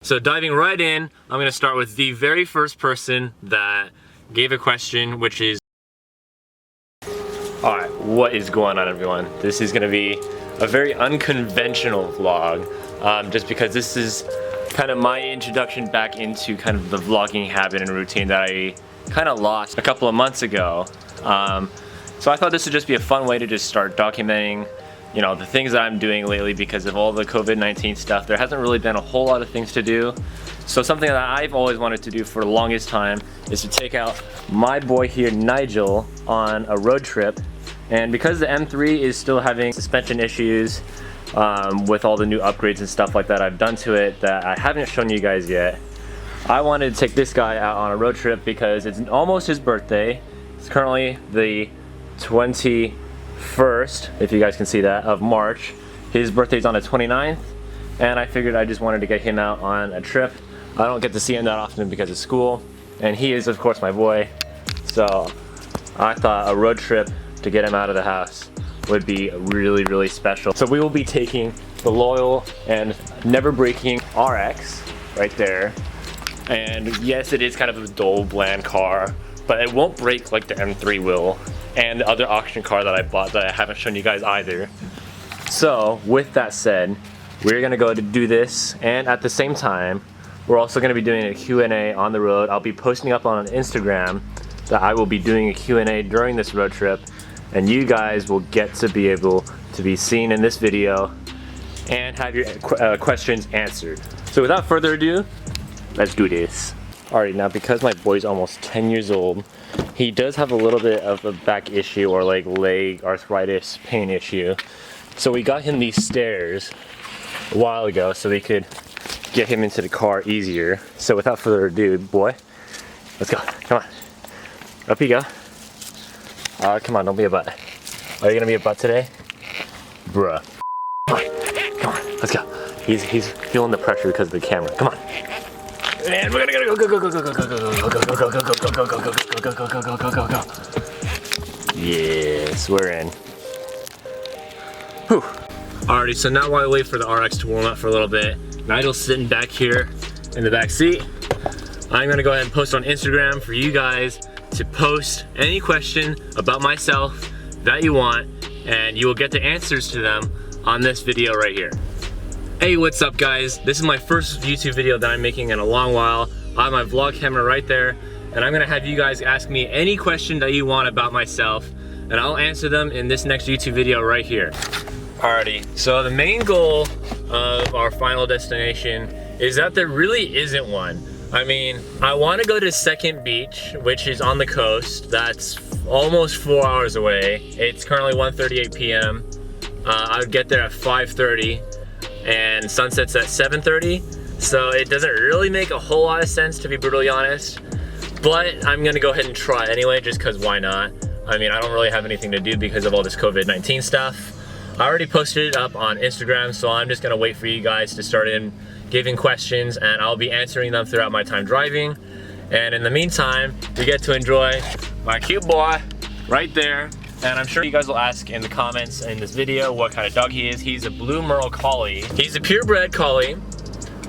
So diving right in, I'm going to start with the very first person that gave a question, which is... Alright, what is going on, everyone? This is going to be a very unconventional vlog, just because this is kind of my introduction back into kind of the vlogging habit and routine that I kind of lost a couple of months ago. So I thought this would just be a fun way to just start documenting, you know, the things that I'm doing lately because of all the COVID-19 stuff. There hasn't really been a whole lot of things to do. So something that I've always wanted to do for the longest time is to take out my boy here, Nigel, on a road trip. And because the M3 is still having suspension issues with all the new upgrades and stuff like that I've done to it that I haven't shown you guys yet, I wanted to take this guy out on a road trip because it's almost his birthday. It's currently the 21st, if you guys can see that, of March. His birthday's on the 29th, and I figured I just wanted to get him out on a trip. I don't get to see him that often because of school, and he is, of course, my boy. So I thought a road trip to get him out of the house would be really, really special. So we will be taking the loyal and never breaking RX right there. And yes, it is kind of a dull, bland car, but it won't break like the M3 will, and the other auction car that I bought that I haven't shown you guys either. So with that said, we're gonna go to do this, and at the same time, we're also gonna be doing a Q&A on the road. I'll be posting up on Instagram that I will be doing a Q&A during this road trip, and you guys will get to be able to be seen in this video and have your questions answered. So without further ado, let's do this. Alright, now because my boy's almost 10 years old, he does have a little bit of a back issue or like leg arthritis pain issue. So we got him these stairs a while ago so we could get him into the car easier. So without further ado, boy, let's go. Come on. Up you go. Come on, don't be a butt. Are you gonna be a butt today? Bruh. Come on. Come on. Let's go. He's feeling the pressure because of the camera. Come on. And we're gonna go. Yes, we're in. Whew. Alrighty, so now while I wait for the RX to warm up for a little bit, Nigel's sitting back here in the back seat. I'm gonna go ahead and post on Instagram for you guys to post any question about myself that you want, and you will get the answers to them on this video right here. Hey, what's up guys? This is my first YouTube video that I'm making in a long while. I have my vlog camera right there, and I'm gonna have you guys ask me any question that you want about myself, and I'll answer them in this next YouTube video right here. Alrighty, so the main goal of our final destination is that there really isn't one. I mean, I wanna go to Second Beach, which is on the coast. That's almost 4 hours away. It's currently 1:38 p.m. I would get there at 5:30. And sunset's at 7:30, so it doesn't really make a whole lot of sense, to be brutally honest, but I'm gonna go ahead and try anyway, just because why not? I mean, I don't really have anything to do because of all this COVID-19 stuff. I already posted it up on Instagram, so I'm just gonna wait for you guys to start in giving questions, and I'll be answering them throughout my time driving. And in the meantime, you get to enjoy my cute boy right there. And I'm sure you guys will ask in the comments in this video what kind of dog he is. He's a blue Merle Collie. He's a purebred Collie.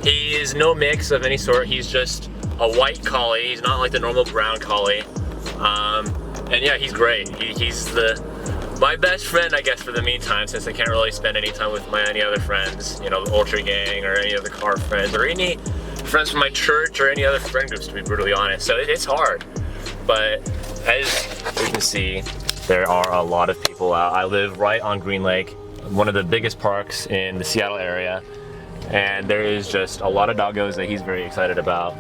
He is no mix of any sort. He's just a white Collie. He's not like the normal brown Collie. And yeah, he's great. He's my best friend, I guess, for the meantime, since I can't really spend any time with any other friends, you know, the Ultra Gang or any other car friends or any friends from my church or any other friend groups, to be brutally honest. So it's hard. But as you can see, there are a lot of people out. I live right on Green Lake, one of the biggest parks in the Seattle area, and there is just a lot of doggos that he's very excited about.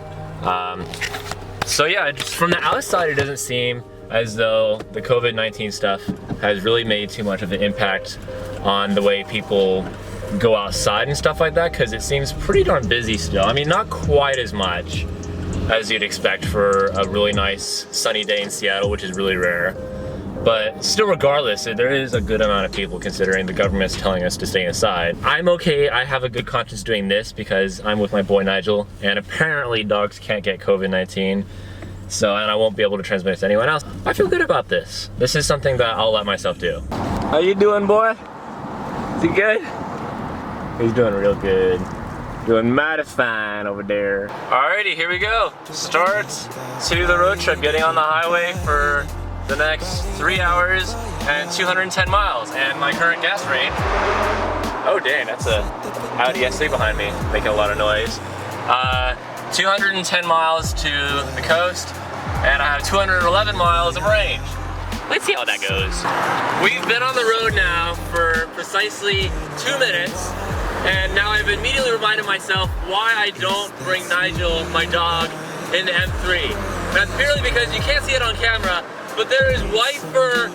So yeah, just from the outside, it doesn't seem as though the COVID-19 stuff has really made too much of an impact on the way people go outside and stuff like that, because it seems pretty darn busy still. I mean, not quite as much as you'd expect for a really nice sunny day in Seattle, which is really rare. But still, regardless, there is a good amount of people, considering the government's telling us to stay inside. I'm okay. I have a good conscience doing this because I'm with my boy Nigel, and apparently dogs can't get COVID-19. So, and I won't be able to transmit it to anyone else. I feel good about this. This is something that I'll let myself do. How you doing, boy? Is he good? He's doing real good. Doing mighty fine over there. Alrighty, here we go. Start to the road trip, getting on the highway for the next 3 hours and 210 miles. And my current gas range, oh dang, that's a Audi S3 behind me, making a lot of noise. 210 miles to the coast, and I have 211 miles of range. Let's see how that goes. We've been on the road now for precisely 2 minutes, and now I've immediately reminded myself why I don't bring Nigel, my dog, in the M3. That's purely because you can't see it on camera, but there is white fur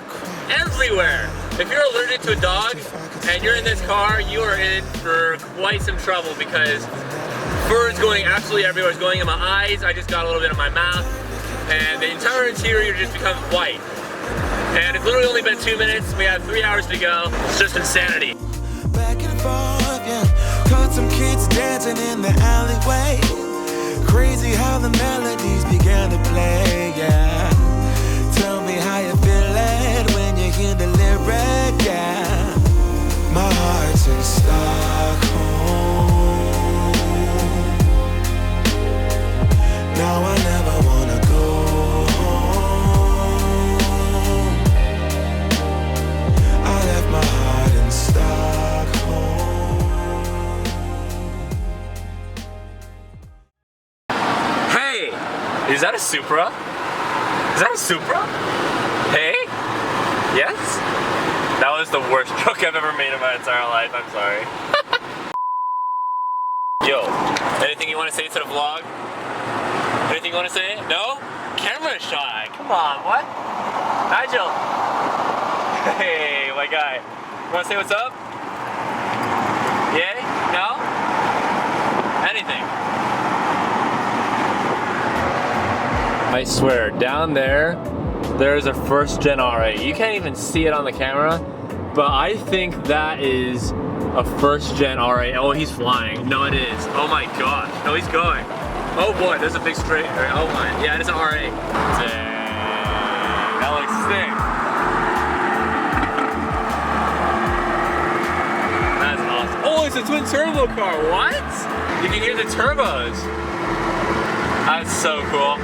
everywhere. If you're allergic to a dog and you're in this car, you are in for quite some trouble because fur is going absolutely everywhere. It's going in my eyes. I just got a little bit in my mouth, and the entire interior just becomes white. And it's literally only been 2 minutes. We have 3 hours to go. It's just insanity. Back and forth, yeah. Caught some kids dancing in the alleyway. Crazy how the melodies began to play, yeah. Tell me how you feel it when you hear the lyric, yeah. My heart's in Stockholm. Now I never wanna go home. I left my heart in Stockholm. Hey, is that a Supra? Is that a Supra? Hey? Yes? That was the worst joke I've ever made in my entire life, I'm sorry. Yo, anything you want to say to the vlog? Anything you want to say? No? Camera shy, come on, what? Nigel! Hey, my guy. You want to say what's up? Yay? No? Anything? I swear, down there's a first gen R8. You can't even see it on the camera, but I think that is a first gen R8. Oh, he's flying. No, it is. Oh my gosh. No, he's going. Oh boy, there's a big straight. Oh my. Yeah, it is an R8. Dang. That looks sick. That's awesome. Oh, it's a twin turbo car. What? You can hear the turbos. That's so cool.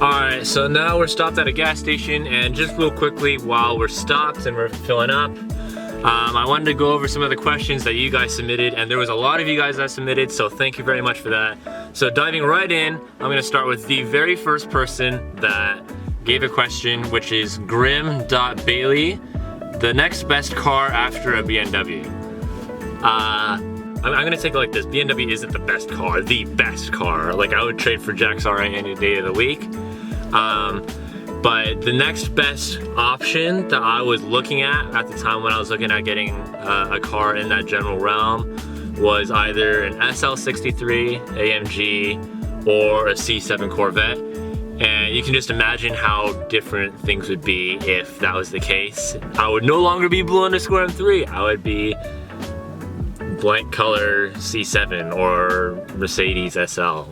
Alright, so now we're stopped at a gas station, and just real quickly while we're stopped and we're filling up, I wanted to go over some of the questions that you guys submitted, and there was a lot of you guys that submitted, so thank you very much for that. So diving right in, I'm going to start with the very first person that gave a question, which is Grim.Bailey. The next best car after a BMW. I'm gonna take it like this. BMW isn't the best car, the best car. Like, I would trade for Jack's R8 any day of the week. But the next best option that I was looking at the time when I was looking at getting a car in that general realm was either an SL63 AMG or a C7 Corvette. And you can just imagine how different things would be if that was the case. I would no longer be blue underscore M3. I would be blank color C7 or Mercedes SL.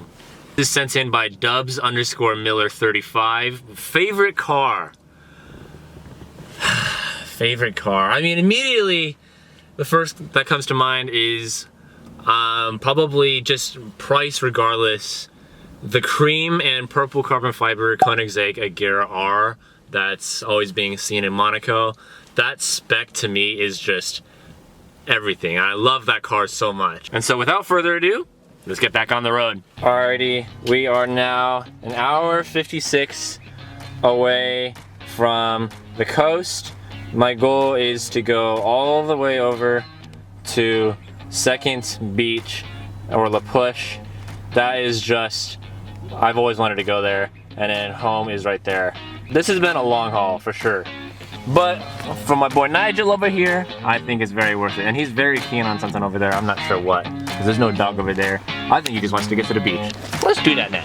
This is sent in by Dubs underscore Miller 35. Favorite car? Favorite car. I mean, immediately the first that comes to mind is probably just price regardless. The cream and purple carbon fiber Koenigsegg Agera R that's always being seen in Monaco. That spec to me is just everything. I love that car so much. And so without further ado, let's get back on the road. Alrighty, we are now an hour 56 away from the coast. My goal is to go all the way over to Second Beach or La Push. That is just, I've always wanted to go there, and then home is right there. This has been a long haul for sure. But for my boy Nigel over here, I think it's very worth it. And he's very keen on something over there. I'm not sure what, because there's no dog over there. I think he just wants to get to the beach. Let's do that now.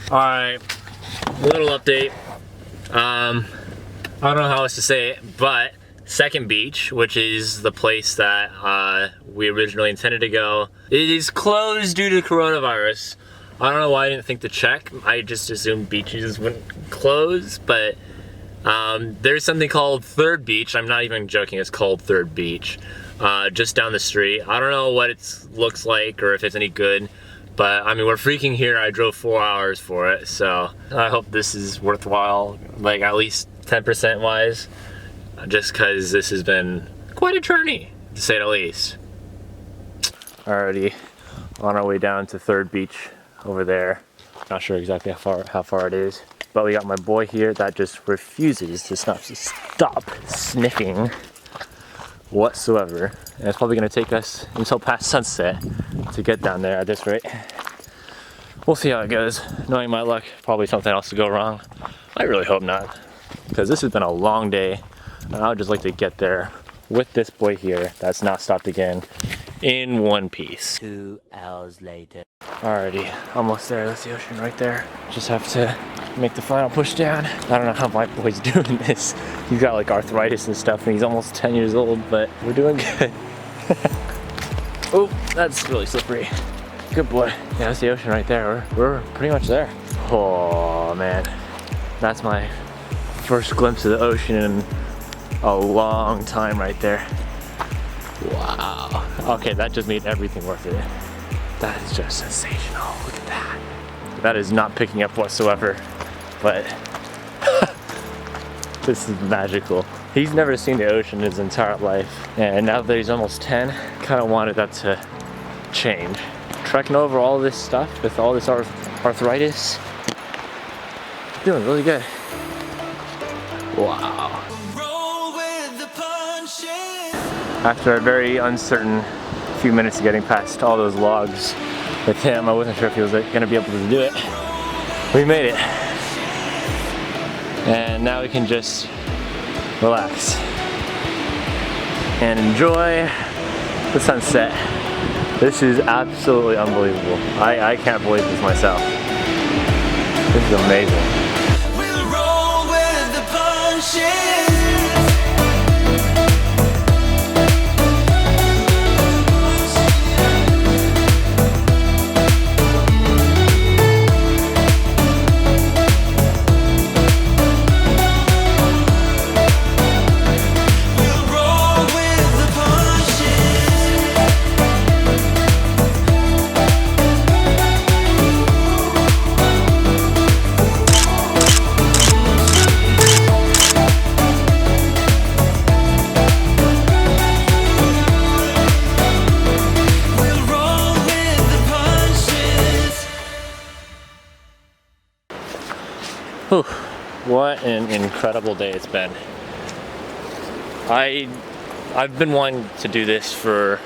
Alright, little update. I don't know how else to say it, but second beach, which is the place that we originally intended to go. It is closed due to coronavirus. I don't know why I didn't think to check. I just assumed beaches wouldn't close, but there's something called Third Beach. I'm not even joking, it's called Third Beach. Just down the street. I don't know what it looks like or if it's any good, but I mean, we're freaking here. I drove 4 hours for it, so I hope this is worthwhile, like at least 10% wise, just because this has been quite a journey, to say the least. Alrighty, on our way down to Third Beach over there. Not sure exactly how far it is, but we got my boy here that just refuses to stop sniffing whatsoever, and it's probably going to take us until past sunset to get down there at this rate. We'll see how it goes. Knowing my luck, probably something else to go wrong. I really hope not, because this has been a long day, and I would just like to get there with this boy here that's not stopped again in one piece. 2 hours later. Alrighty, almost there. That's the ocean right there. Just have to make the final push down. I don't know how my boy's doing this. He's got like arthritis and stuff, and he's almost 10 years old, but we're doing good. Oh, that's really slippery. Good boy. Yeah, that's the ocean right there. We're pretty much there. Oh man, that's my first glimpse of the ocean in a long time right there. Wow. Okay, that just made everything worth it. That is just sensational. Look at that. That is not picking up whatsoever, but this is magical. He's never seen the ocean in his entire life, and now that he's almost 10, kind of wanted that to change. Trekking over all this stuff with all this arthritis, doing really good. Wow. After a very uncertain few minutes of getting past all those logs with him, I wasn't sure if he was going to be able to do it. We made it. And now we can just relax and enjoy the sunset. This is absolutely unbelievable. I can't believe this myself. This is amazing. We'll roll with the punches. Whew, what an incredible day it's been. I've been wanting to do this for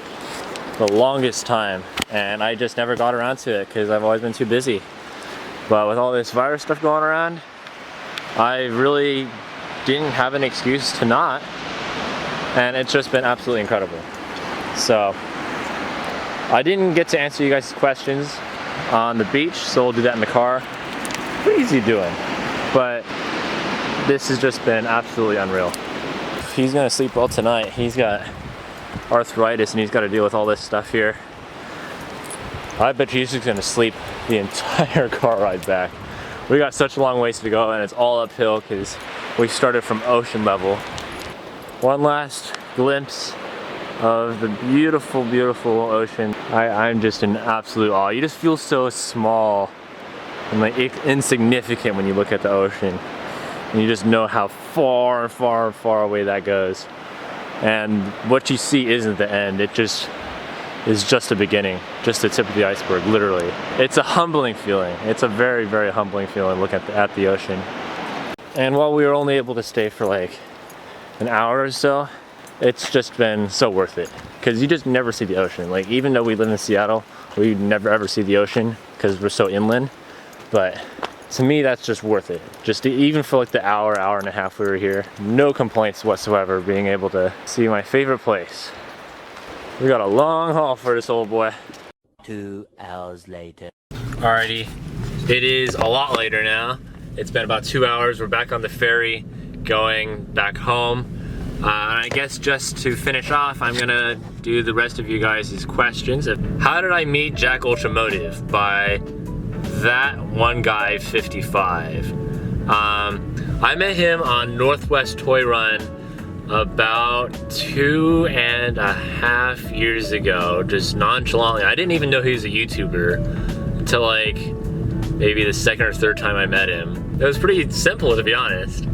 the longest time, and I just never got around to it because I've always been too busy. But with all this virus stuff going around, I really didn't have an excuse to not, and it's just been absolutely incredible. So I didn't get to answer you guys' questions on the beach, so we'll do that in the car. Pretty easy doing. But this has just been absolutely unreal. He's gonna sleep well tonight. He's got arthritis and he's got to deal with all this stuff here. I bet he's just gonna sleep the entire car ride back. We got such a long ways to go, and it's all uphill because we started from ocean level. One last glimpse of the beautiful, beautiful ocean. I'm just in absolute awe. You just feel so small and like insignificant when you look at the ocean, and you just know how far and far and far away that goes, and what you see isn't the end. It just is just the beginning, just the tip of the iceberg, literally. It's a humbling feeling. It's a very, very humbling feeling looking at the ocean. And while we were only able to stay for like an hour or so, it's just been so worth it, because you just never see the ocean. Like, even though we live in Seattle, we never ever see the ocean because we're so inland. But to me, that's just worth it. Just even for like the hour and a half we were here, no complaints whatsoever, being able to see my favorite place. We got a long haul for this old boy. 2 hours later. Alrighty, it is a lot later now. It's been about 2 hours. We're back on the ferry going back home. I guess just to finish off, I'm gonna do the rest of you guys' questions. How did I meet Jack Ultramotive? By that one guy, 55. I met him on Northwest Toy Run about 2.5 years ago, just nonchalantly. I didn't even know he was a YouTuber until like maybe the second or third time I met him. It was pretty simple, to be honest.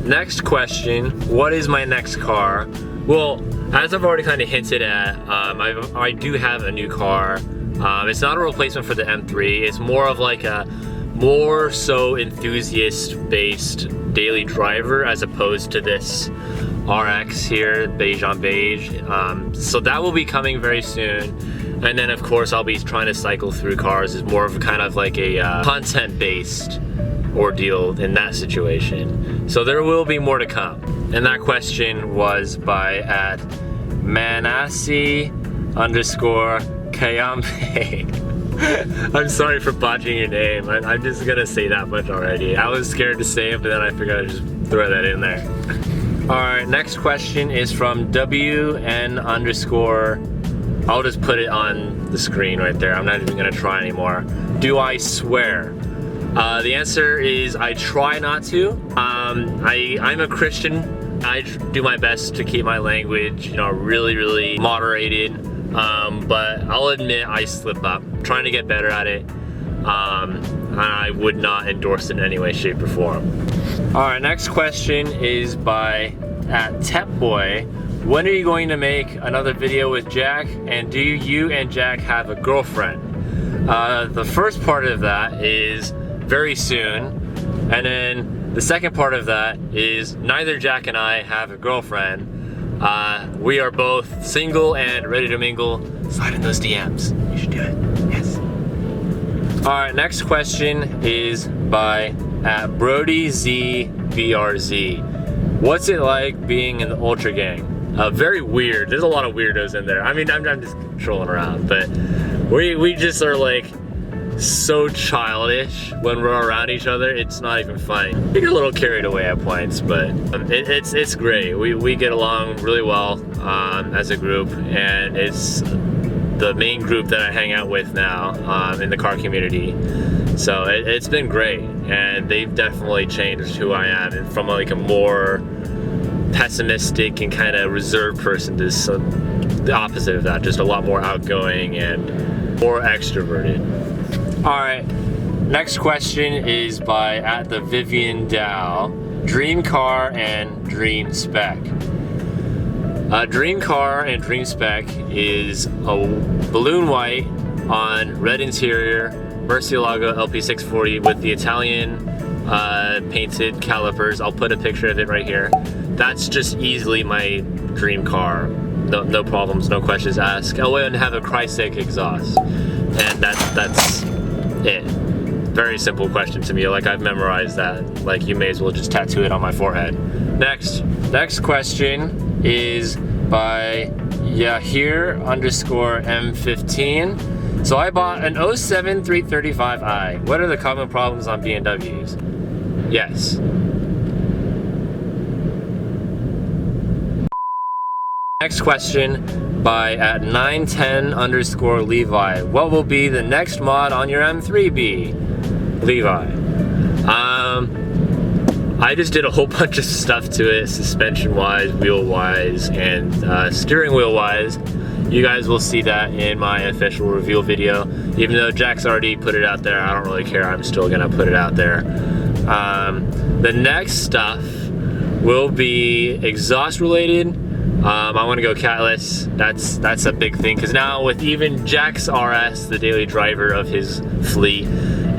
Next question, what is my next car? Well, as I've already kind of hinted at, I do have a new car. It's not a replacement for the M3. It's more of like a more so enthusiast-based daily driver as opposed to this RX here, beige on beige. So that will be coming very soon. And then of course I'll be trying to cycle through cars as more of kind of like a content-based ordeal in that situation. So there will be more to come. And that question was by at Manassi_Kayampe. I'm sorry for botching your name. I'm just gonna say that much already. I was scared to say it, but then I figured I'd just throw that in there. Alright, next question is from WN_. I'll just put it on the screen right there. I'm not even gonna try anymore. Do I swear? The answer is I try not to. I'm a Christian. I do my best to keep my language, you know, really moderated. But I'll admit I slip up. I'm trying to get better at it. I would not endorse it in any way, shape, or form. Alright, next question is by at Tepboy. When are you going to make another video with Jack? And do you and Jack have a girlfriend? The first part of that is very soon. And then the second part of that is neither Jack and I have a girlfriend. We are both single and ready to mingle. Slide in those DMs. You should do it. Yes. Alright, next question is by at BrodyZBRZ. What's it like being in the Ultra Gang? Very weird. There's a lot of weirdos in there. I mean, I'm just trolling around, but we just are like so childish when we're around each other. It's not even funny. We get a little carried away at points, but it's great. We get along really well as a group, and it's the main group that I hang out with now in the car community. So it's been great, and they've definitely changed who I am, and from like a more pessimistic and kind of reserved person to the opposite of that, just a lot more outgoing and more extroverted. Alright, next question is by at the Vivian Dow. Dream car and dream spec. Dream car and dream spec is a balloon white on red interior Murcielago LP640 with the Italian painted calipers. I'll put a picture of it right here. That's just easily my dream car. No problems, no questions asked. Oh, and have a Chrysler exhaust. And that's it. Very simple question to me. Like, I've memorized that. Like, you may as well just tattoo it on my forehead. Next question is by Yahir_M15. So I bought an 07 335i. What are the common problems on BMWs? Yes. Next question by at 910_Levi. What will be the next mod on your M3B? Levi. I just did a whole bunch of stuff to it, suspension wise, wheel wise, and steering wheel wise. You guys will see that in my official reveal video. Even though Jack's already put it out there, I don't really care. I'm still gonna put it out there. The next stuff will be exhaust related. I want to go catless. That's a big thing, because now with even Jack's RS, the daily driver of his fleet,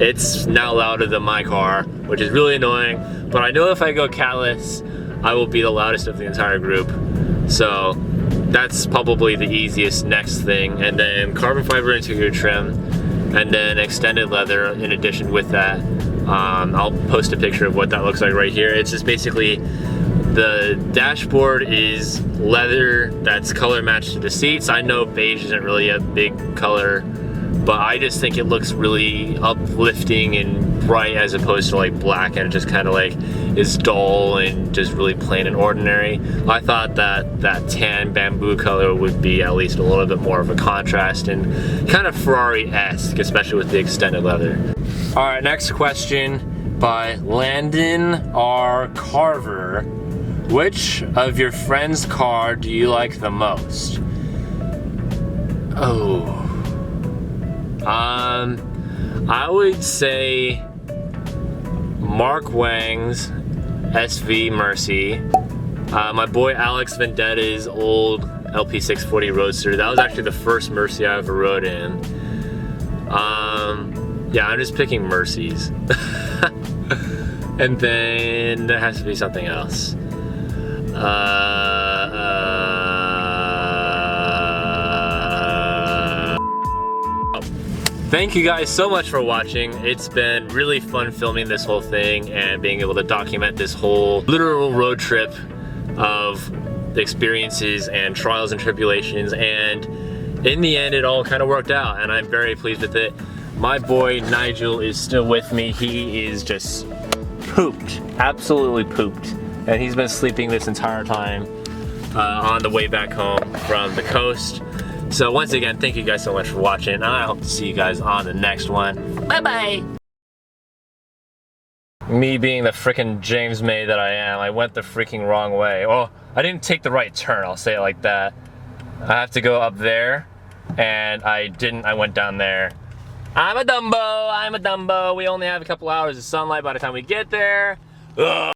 it's now louder than my car, which is really annoying. But I know if I go catless, I will be the loudest of the entire group. So that's probably the easiest next thing. And then carbon fiber interior trim, and then extended leather in addition with that. I'll post a picture of what that looks like right here. It's just basically the dashboard is leather that's color matched to the seats. I know beige isn't really a big color but I just think it looks really uplifting and bright as opposed to like black, and it just kind of like is dull and just really plain and ordinary. I thought that that tan bamboo color would be at least a little bit more of a contrast and kind of Ferrari-esque, especially with the extended leather. All right, next question by Landon R. Carver. Which of your friend's car do you like the most? Oh. I would say Mark Wang's SV Mercy. My boy Alex Vendetta's old LP640 Roadster. That was actually the first Mercy I ever rode in. Yeah, I'm just picking Mercies. And then there has to be something else. Thank you guys so much for watching. It's been really fun filming this whole thing and being able to document this whole literal road trip of the experiences and trials and tribulations, and in the end it all kind of worked out and I'm very pleased with it. My boy Nigel is still with me. He is just pooped, absolutely pooped, and he's been sleeping this entire time on the way back home from the coast. So once again, thank you guys so much for watching, and I hope to see you guys on the next one. Bye-bye! Me being the frickin' James May that I am, I went the freaking wrong way. Oh, I didn't take the right turn, I'll say it like that. I have to go up there, and I didn't, I went down there. I'm a Dumbo, I'm a Dumbo. We only have a couple hours of sunlight by the time we get there. Ugh.